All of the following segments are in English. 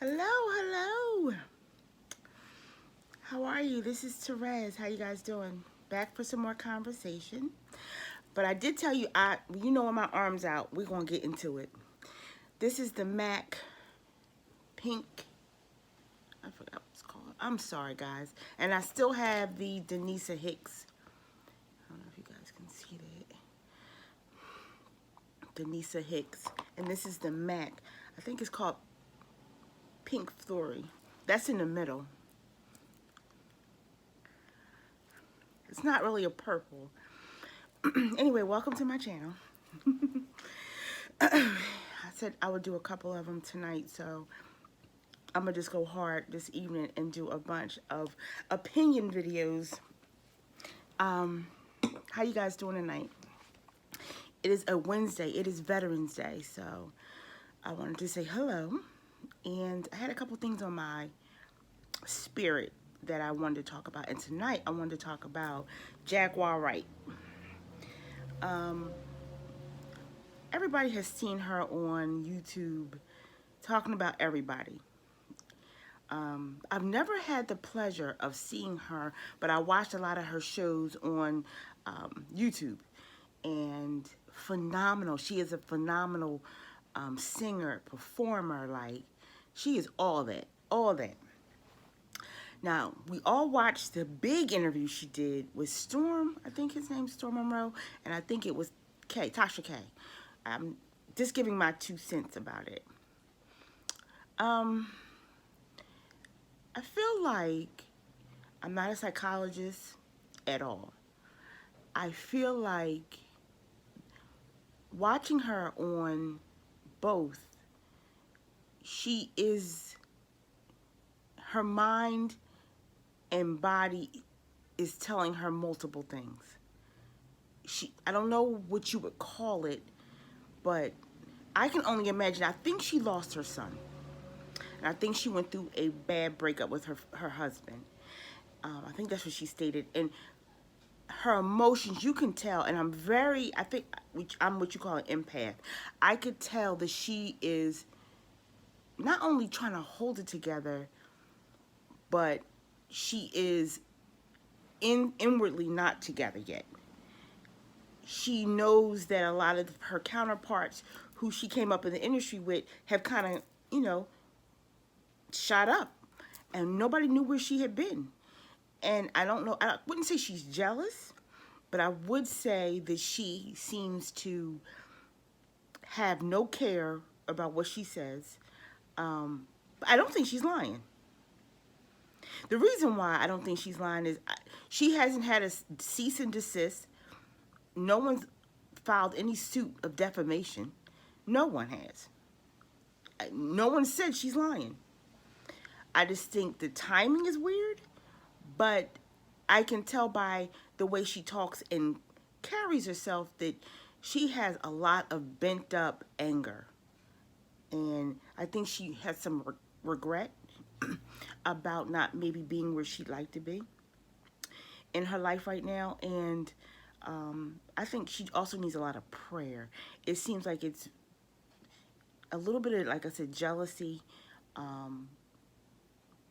Hello, hello. How are you? This is Therese. How you guys doing? Back for some more conversation. But I did tell you, you know, when my arms out, we're gonna get into it. This is the MAC Pink. I forgot what it's called. I'm sorry, guys. And I still have the Denisa Hicks. I don't know if you guys can see that. Denisa Hicks. And this is the MAC. I think it's called Pink Flory. That's in the middle. It's not really a purple. Anyway, welcome to my channel. I said I would do a couple of them tonight, so I'm gonna just go hard this evening and do a bunch of opinion videos. Um, how you guys doing tonight? It is a Wednesday. It is Veterans Day, so I wanted to say hello. And I had a couple things on my spirit that I wanted to talk about. And tonight I wanted to talk about Jaquar Wright. Um, Everybody has seen her on YouTube talking about everybody. I've never had the pleasure of seeing her, but I watched a lot of her shows on YouTube, and phenomenal. She is a phenomenal singer, performer. Like, she is all that, all that. Now, we all watched the big interview she did with Storm. I think his name's Storm Monroe, and I think it was Tasha K. I'm just giving my 2 cents about it. I feel like I'm not a psychologist at all. I feel like watching her on both, she is, her mind and body is telling her multiple things. I don't know what you would call it, but I can only imagine. I think she lost her son. And I think she went through a bad breakup with her husband. I think that's what she stated. And her emotions, you can tell, and I think I'm what you call an empath. I could tell that she is not only trying to hold it together, but she is inwardly not together yet. She knows that a lot of her counterparts who she came up in the industry with have kind of, shot up, and nobody knew where she had been. And I don't know, I wouldn't say she's jealous, but I would say that she seems to have no care about what she says. But I don't think she's lying. The reason why I don't think she's lying is she hasn't had a cease and desist. No one's filed any suit of defamation. No one has. No one said she's lying. I just think the timing is weird, but I can tell by the way she talks and carries herself that she has a lot of bent up anger. And I think she has some regret about not maybe being where she'd like to be in her life right now. And I think she also needs a lot of prayer. It seems like it's a little bit of, like I said, jealousy,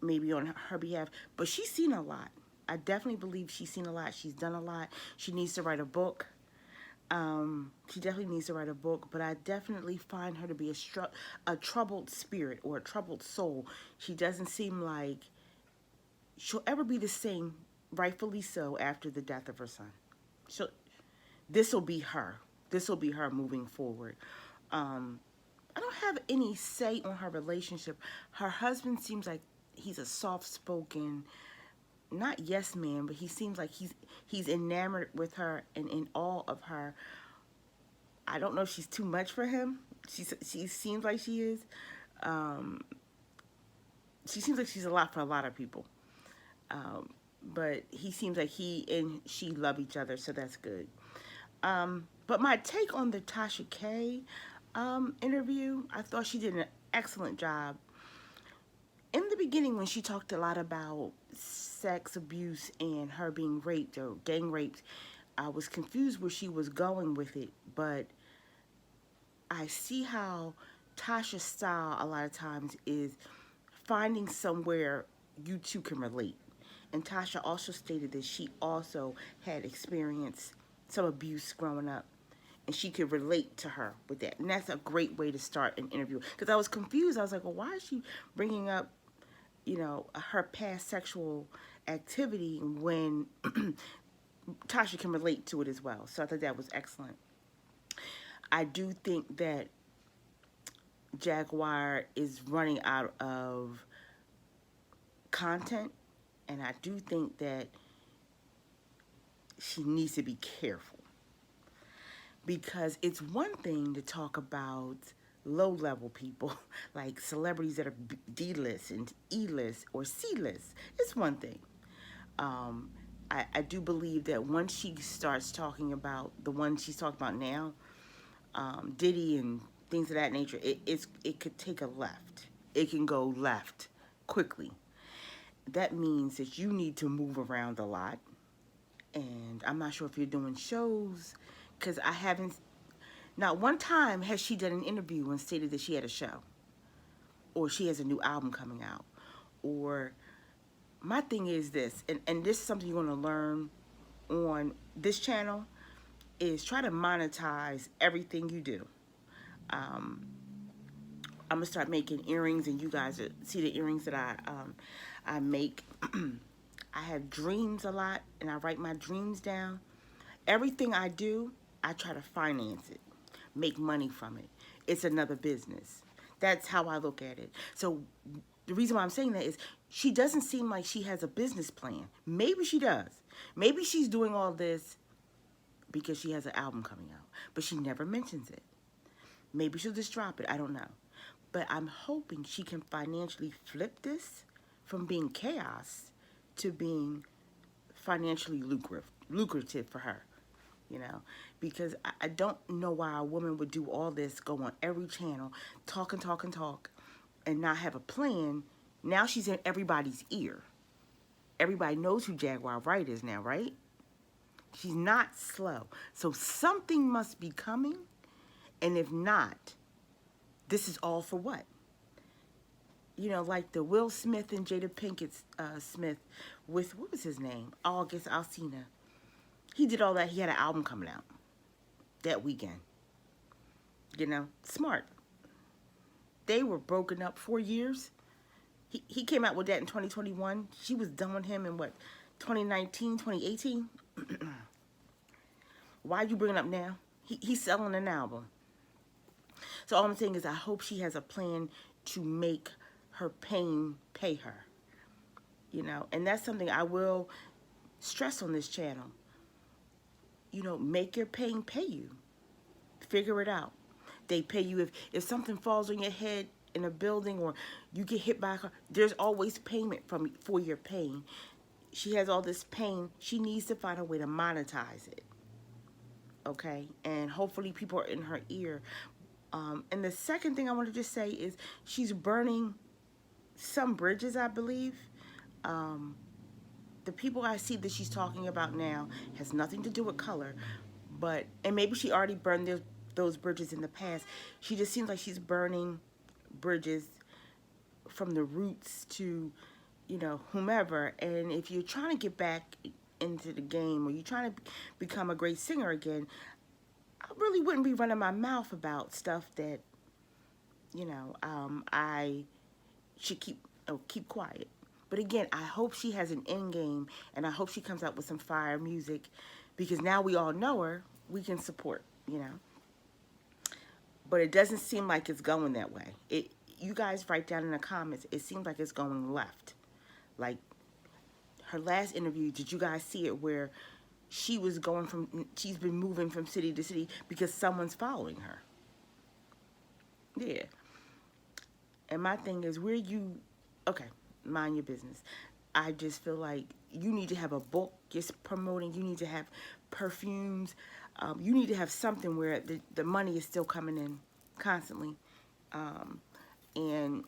maybe on her behalf, but she's seen a lot. I definitely believe she's seen a lot. She's done a lot. She needs to write a book. She definitely needs to write a book, but I definitely find her to be a troubled spirit or a troubled soul. She doesn't seem like she'll ever be the same, rightfully so, after the death of her son. This will be her. This will be her moving forward. I don't have any say on her relationship. Her husband seems like he's a soft-spoken, not yes man, but he seems like he's enamored with her and in awe of her. I don't know if she's too much for him. She seems like she is. She seems like she's a lot for a lot of people. But he seems like he and she love each other, so that's good. But my take on the Tasha K interview, I thought she did an excellent job. In the beginning, when she talked a lot about sex abuse and her being raped or gang raped, I was confused where she was going with it. But I see how Tasha's style a lot of times is finding somewhere you two can relate. And Tasha also stated that she also had experienced some abuse growing up, and she could relate to her with that. And that's a great way to start an interview. Because I was confused. I was like, well, why is she bringing up, her past sexual activity when Tasha can relate to it as well. So I thought that was excellent. I do think that Jaguar is running out of content, and I do think that she needs to be careful, because it's one thing to talk about low-level people like celebrities that are D-list and E-list or C-list. It's one thing. I do believe that once she starts talking about the one she's talking about now, Diddy and things of that nature, it could take a left. It can go left quickly. That means that you need to move around a lot. And I'm not sure if you're doing shows, because I haven't, not one time has she done an interview and stated that she had a show, or she has a new album coming out. Or my thing is this, and this is something you're going to learn on this channel, is try to monetize everything you do. I'm going to start making earrings, and you guys see the earrings that I make. I have dreams a lot, and I write my dreams down. Everything I do, I try to finance it, make money from it. It's another business. That's how I look at it. So the reason why I'm saying that is she doesn't seem like she has a business plan. Maybe she does. Maybe she's doing all this because she has an album coming out, but she never mentions it. Maybe she'll just drop it. I don't know. But I'm hoping she can financially flip this from being chaos to being financially lucrative for her, because I don't know why a woman would do all this, go on every channel, talk and talk and talk, and not have a plan. Now she's in everybody's ear. Everybody knows who Jaquar Wright is now, right? She's not slow. So something must be coming, and if not, this is all for what? Like the Will Smith and Jada Pinkett Smith with, what was his name? August Alsina. He did all that. He had an album coming out that weekend. Smart. They were broken up 4 years. He came out with that in 2021. She was done with him in what, 2019, 2018? Why are you bringing up now? He's selling an album. So all I'm saying is I hope she has a plan to make her pain pay her. And that's something I will stress on this channel. Make your pain pay you. Figure it out. They pay you if something falls on your head in a building, or you get hit by a car. There's always payment for your pain. She has all this pain. She needs to find a way to monetize it. Okay? And hopefully people are in her ear. And the second thing I want to just say is she's burning some bridges, I believe. The people I see that she's talking about now has nothing to do with color, and maybe she already burned those bridges in the past. She just seems like she's burning bridges from the roots to, whomever. And if you're trying to get back into the game, or you're trying to become a great singer again, I really wouldn't be running my mouth about stuff that, I should keep quiet. But again, I hope she has an end game, and I hope she comes out with some fire music, because now we all know her, we can support, But it doesn't seem like it's going that way. You guys write down in the comments, it seems like it's going left. Like her last interview, did you guys see it, where she's been moving from city to city because someone's following her? Yeah. And my thing is, okay, mind your business. I just feel like you need to have a book just promoting. You need to have perfumes. You need to have something where the money is still coming in constantly. And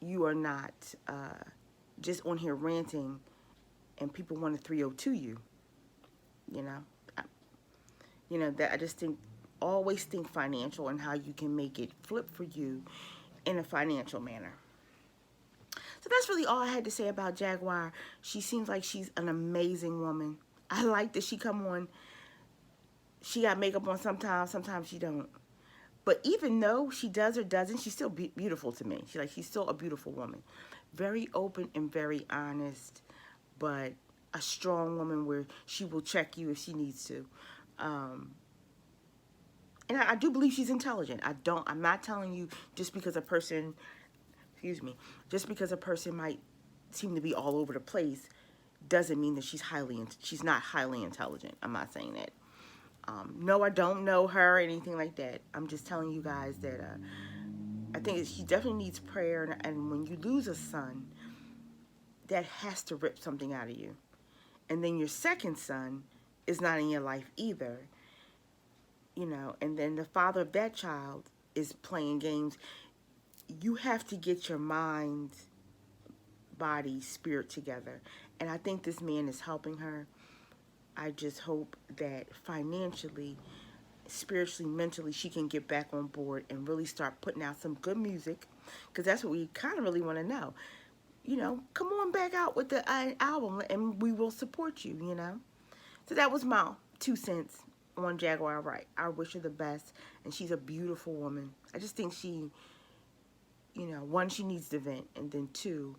you are not just on here ranting and people want to 302 you. That I just think, always think financial and how you can make it flip for you. in a financial manner. So that's really all I had to say about Jaguar. She seems like she's an amazing woman. I like that she come on. She got makeup on sometimes she don't. But even though she does or doesn't, she's still beautiful to me. She's still a beautiful woman. Very open and very honest, but a strong woman where she will check you if she needs to. And I do believe she's intelligent. I'm not telling you just because a person, excuse me, just because a person might seem to be all over the place doesn't mean that she's not highly intelligent. I'm not saying that. No, I don't know her or anything like that. I'm just telling you guys that I think she definitely needs prayer. And when you lose a son, that has to rip something out of you. And then your second son is not in your life either. You know, and then the father of that child is playing games. You have to get your mind, body, spirit together. And I think this man is helping her. I just hope that financially, spiritually, mentally, she can get back on board and really start putting out some good music, because that's what we kind of really want to know. You know, come on back out with the album and we will support you, you know. So that was my 2 cents on Jaquar Wright. I wish her the best, and she's a beautiful woman. I just think she, you know, one, she needs to vent, and then two,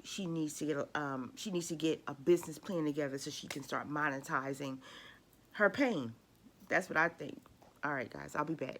she needs to get a business plan together so she can start monetizing her pain. That's what I think. All right, guys, I'll be back.